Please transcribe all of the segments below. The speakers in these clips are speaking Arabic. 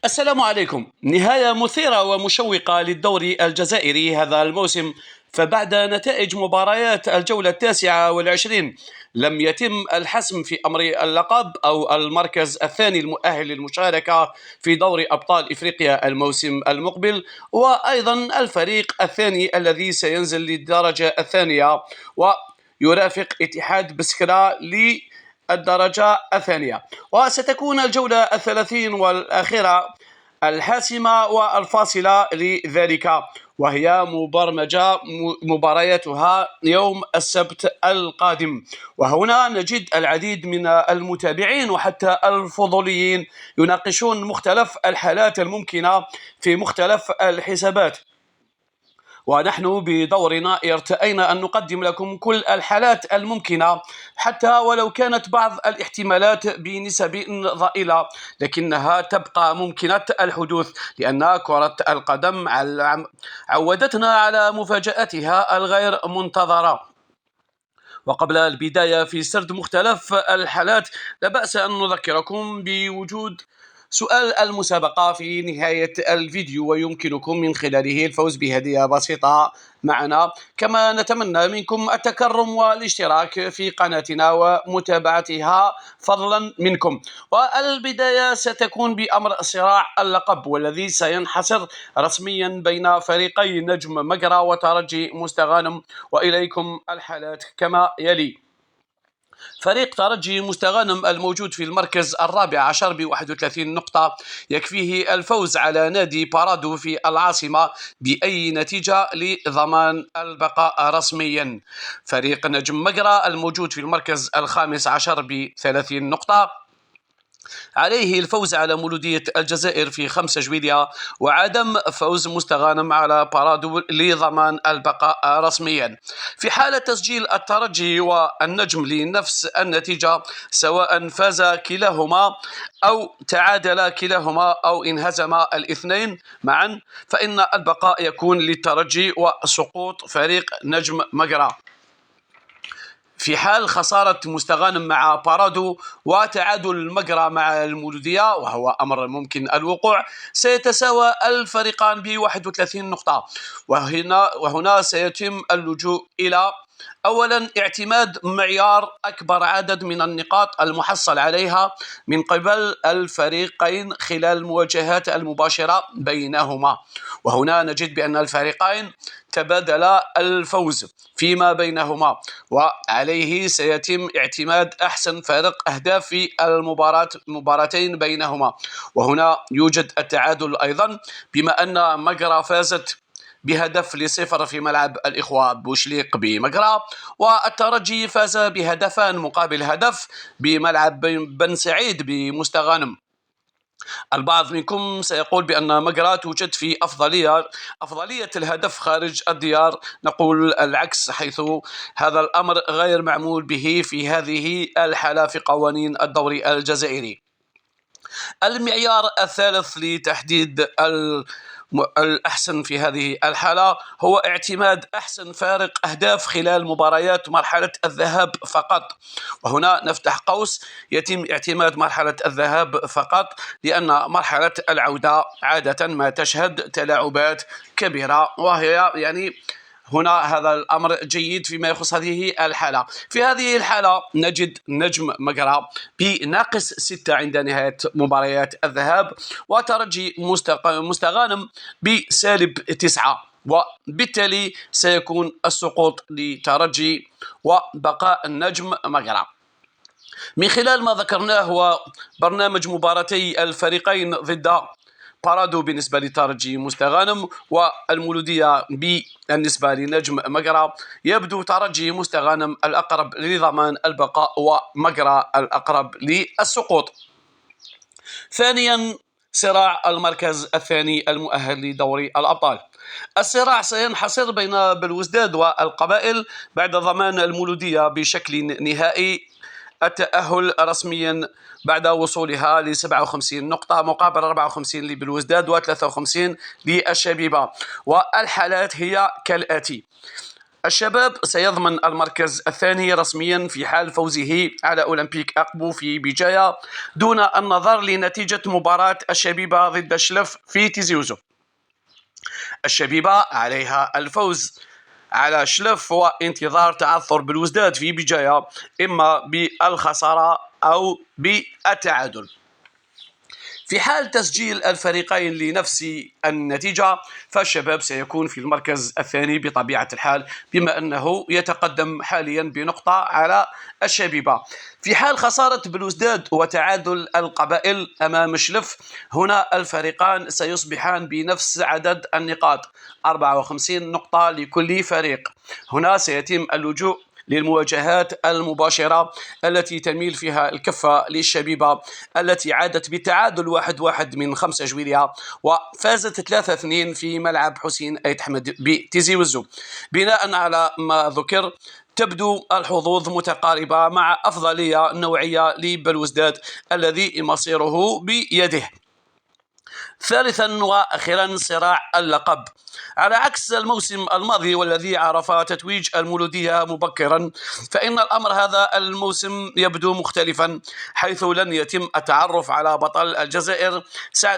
السلام عليكم. نهاية مثيرة ومشوقة للدور الجزائري هذا الموسم، فبعد نتائج مباريات الجولة 29 لم يتم الحسم في أمر اللقب أو المركز الثاني المؤهل للمشاركة في دور أبطال إفريقيا الموسم المقبل، وأيضا الفريق الثاني الذي سينزل للدرجة الثانية ويرافق اتحاد بسكرة الدرجة الثانية. وستكون الجولة 30 والأخيرة الحاسمة والفاصلة لذلك، وهي مبرمجة مبارياتها يوم السبت القادم. وهنا نجد العديد من المتابعين وحتى الفضوليين يناقشون مختلف الحالات الممكنة في مختلف الحسابات، ونحن بدورنا ارتأينا أن نقدم لكم كل الحالات الممكنة، حتى ولو كانت بعض الاحتمالات بنسب ضئيلة لكنها تبقى ممكنة الحدوث، لأن كرة القدم عودتنا على مفاجآتها الغير منتظرة. وقبل البداية في سرد مختلف الحالات، لا بأس أن نذكركم بوجود سؤال المسابقة في نهاية الفيديو، ويمكنكم من خلاله الفوز بهدية بسيطة معنا. كما نتمنى منكم التكرم والاشتراك في قناتنا ومتابعتها فضلا منكم. والبداية ستكون بأمر صراع اللقب، والذي سينحصر رسميا بين فريقي نجم مقرة وترجي مستغانم. وإليكم الحالات كما يلي: فريق ترجي مستغانم الموجود في المركز الرابع عشر ب31 نقطة، يكفيه الفوز على نادي بارادو في العاصمة بأي نتيجة لضمان البقاء رسميا. فريق نجم مقرة الموجود في المركز الخامس عشر ب30 نقطة، عليه الفوز على مولودية الجزائر في 5 جويلية، وعدم فوز مستغانم على بارادو لضمان البقاء رسميا. في حالة تسجيل الترجي والنجم لنفس النتيجة، سواء فاز كلاهما أو تعادل كلاهما أو انهزم الاثنين معا، فإن البقاء يكون للترجي وسقوط فريق نجم مقرة. في حال خسارة مستغانم مع بارادو وتعادل المقرة مع المولودية، وهو أمر ممكن الوقوع، سيتساوى الفريقان ب31 نقطة. وهنا سيتم اللجوء إلى أولا اعتماد معيار أكبر عدد من النقاط المحصل عليها من قبل الفريقين خلال المواجهات المباشرة بينهما. وهنا نجد بأن الفريقين تبادلا الفوز فيما بينهما، وعليه سيتم اعتماد أحسن فارق أهداف في المباراتين بينهما. وهنا يوجد التعادل أيضا، بما أن مقرة فازت بهدف ل0 في ملعب الإخوة بوشليق بمقرة، والترجي فاز بهدفان مقابل هدف بملعب بن سعيد بمستغانم. البعض منكم سيقول بأن مقرة توجد في أفضلية الهدف خارج الديار. نقول العكس، حيث هذا الأمر غير معمول به في هذه الحالة في قوانين الدوري الجزائري. المعيار الثالث لتحديد الأحسن في هذه الحالة هو اعتماد أحسن فارق أهداف خلال مباريات مرحلة الذهاب فقط. وهنا نفتح قوس: يتم اعتماد مرحلة الذهاب فقط، لأن مرحلة العودة عادة ما تشهد تلاعبات كبيرة، وهي هنا هذا الأمر جيد فيما يخص هذه الحالة. في هذه الحالة نجد نجم مقرة بناقص 6 عند نهاية مباريات الذهاب، وترجي مستغانم ب-9، وبالتالي سيكون السقوط لترجي وبقاء النجم مقرة. من خلال ما ذكرناه وبرنامج مباراتي الفريقين ضد بارادو بالنسبة لترجي مستغانم والمولودية بالنسبة لنجم مقرة، يبدو ترجي مستغانم الأقرب لضمان البقاء ومقرة الأقرب للسقوط. ثانيا، صراع المركز الثاني المؤهل لدوري الأبطال. الصراع سينحصر بين بلوزداد والقبائل بعد ضمان المولودية بشكل نهائي التأهل رسميا بعد وصولها ل 57 نقطة مقابل 54 لبلوزداد و53 للشبيبة. والحالات هي كالآتي: الشباب سيضمن المركز الثاني رسميا في حال فوزه على أولمبيك أقبو في بجاية دون النظر لنتيجة مباراة الشبيبة ضد شلف في تيزي. الشبيبة عليها الفوز على شلف وانتظار تعثر بلوزداد في بجاية إما بالخسارة أو بالتعادل. في حال تسجيل الفريقين لنفس النتيجة فالشباب سيكون في المركز الثاني بطبيعة الحال، بما أنه يتقدم حاليا بنقطة على الشبيبة. في حال خسارة بلوزداد وتعادل القبائل أمام شلف، هنا الفريقان سيصبحان بنفس عدد النقاط 54 نقطة لكل فريق. هنا سيتم اللجوء للمواجهات المباشرة التي تميل فيها الكفة للشبيبة التي عادت بالتعادل 1-1 من 5 جويلية وفازت 3-2 في ملعب حسين أيت حمد بتيزي وزو. بناء على ما ذكر تبدو الحظوظ متقاربة مع أفضلية نوعية لبلوزداد الذي مصيره بيده. ثالثا وأخيرا صراع اللقب. على عكس الموسم الماضي والذي عرف تتويج المولودية مبكرا، فإن الأمر هذا الموسم يبدو مختلفا، حيث لن يتم التعرف على بطل الجزائر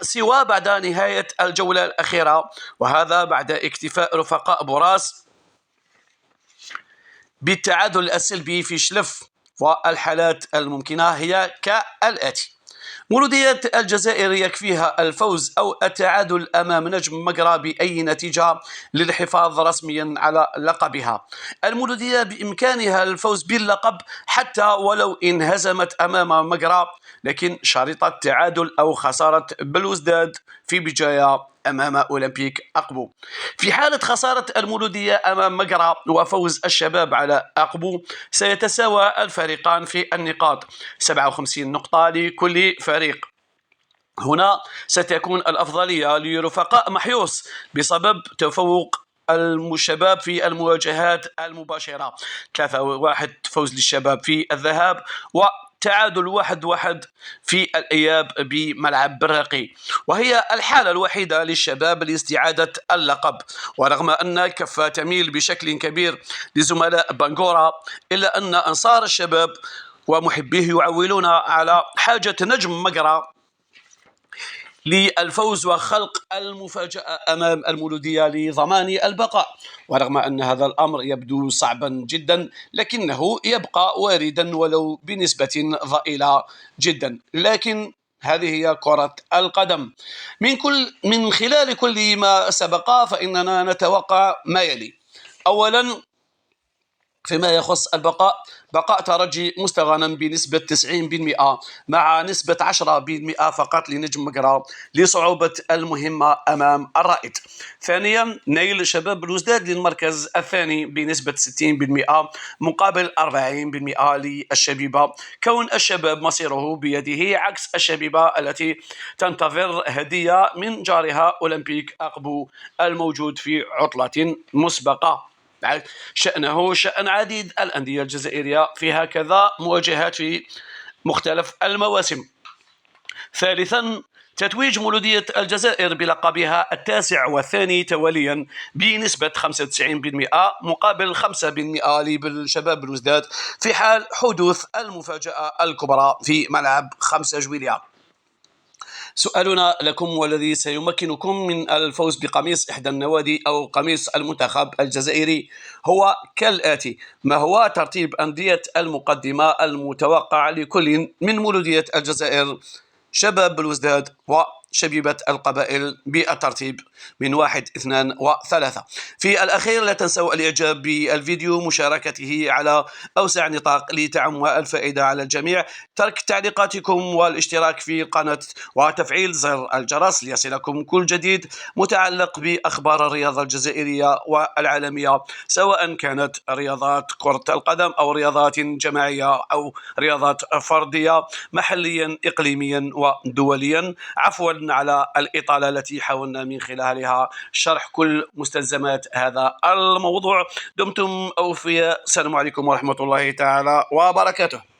سوى بعد نهاية الجولة الأخيرة، وهذا بعد اكتفاء رفقاء بوراس بالتعادل السلبي في شلف. والحالات الممكنة هي كالآتي: مولودية الجزائر يكفيها الفوز أو التعادل أمام نجم مقرى بأي نتيجة للحفاظ رسميا على لقبها. المولودية بإمكانها الفوز باللقب حتى ولو انهزمت أمام مقرى، لكن شريطة تعادل أو خسارة بلوزداد في بجاية أمام أولمبيك أقبو. في حالة خسارة المولودية أمام مقرى وفوز الشباب على أقبو، سيتساوى الفريقان في النقاط 57 نقطة لكل فريق. هنا ستكون الأفضلية لرفقاء محيوس بسبب تفوق الشباب في المواجهات المباشرة، 3-1 فوز للشباب في الذهاب وتعادل 1-1 في الإياب بملعب برقي، وهي الحالة الوحيدة للشباب لاستعادة اللقب. ورغم أن الكفة تميل بشكل كبير لزملاء بنغورا، إلا أن أنصار الشباب ومحبيه يعولون على حاجة نجم مقرى للفوز وخلق المفاجأة أمام المولودية لضمان البقاء. ورغم أن هذا الأمر يبدو صعبا جدا، لكنه يبقى واردا ولو بنسبة ضئيلة جدا، لكن هذه هي كرة القدم. من خلال كل ما سبق فإننا نتوقع ما يلي: أولا، فيما يخص البقاء، بقاء ترجي مستغنم بنسبة 90% مع نسبة 10% فقط لنجم مقرى لصعوبة المهمة أمام الرائد. ثانيا، نيل شباب بلوزداد للمركز الثاني بنسبة 60% مقابل 40% للشبيبة، كون الشباب مصيره بيده عكس الشبيبة التي تنتظر هدية من جارها أولمبيك أقبو الموجود في عطلة مسبقة. شأنه شأن عديد الأندية الجزائرية في هكذا مواجهات في مختلف المواسم. ثالثا، تتويج مولودية الجزائر بلقبها التاسع والثاني تواليا بنسبة 95% مقابل 5% لشباب بلوزداد في حال حدوث المفاجأة الكبرى في ملعب 5 جويلية. سؤالنا لكم والذي سيمكنكم من الفوز بقميص إحدى النوادي أو قميص المنتخب الجزائري هو كالآتي: ما هو ترتيب أندية المقدمة المتوقع لكل من مولودية الجزائر، شباب بلوزداد وشبيبة القبائل بالترتيب من 1 2 و3؟ في الأخير لا تنسوا الإعجاب بالفيديو، مشاركته على أوسع نطاق لتعم الفائدة على الجميع، ترك تعليقاتكم والاشتراك في القناة وتفعيل زر الجرس ليصلكم كل جديد متعلق بأخبار الرياضة الجزائرية والعالمية، سواء كانت رياضات كرة القدم أو رياضات جماعية أو رياضات فردية محليا إقليميا ودوليا. عفوا على الإطالة التي حاولنا من خلالها شرح كل مستلزمات هذا الموضوع. دمتم أوفياء. السلام عليكم ورحمة الله تعالى وبركاته.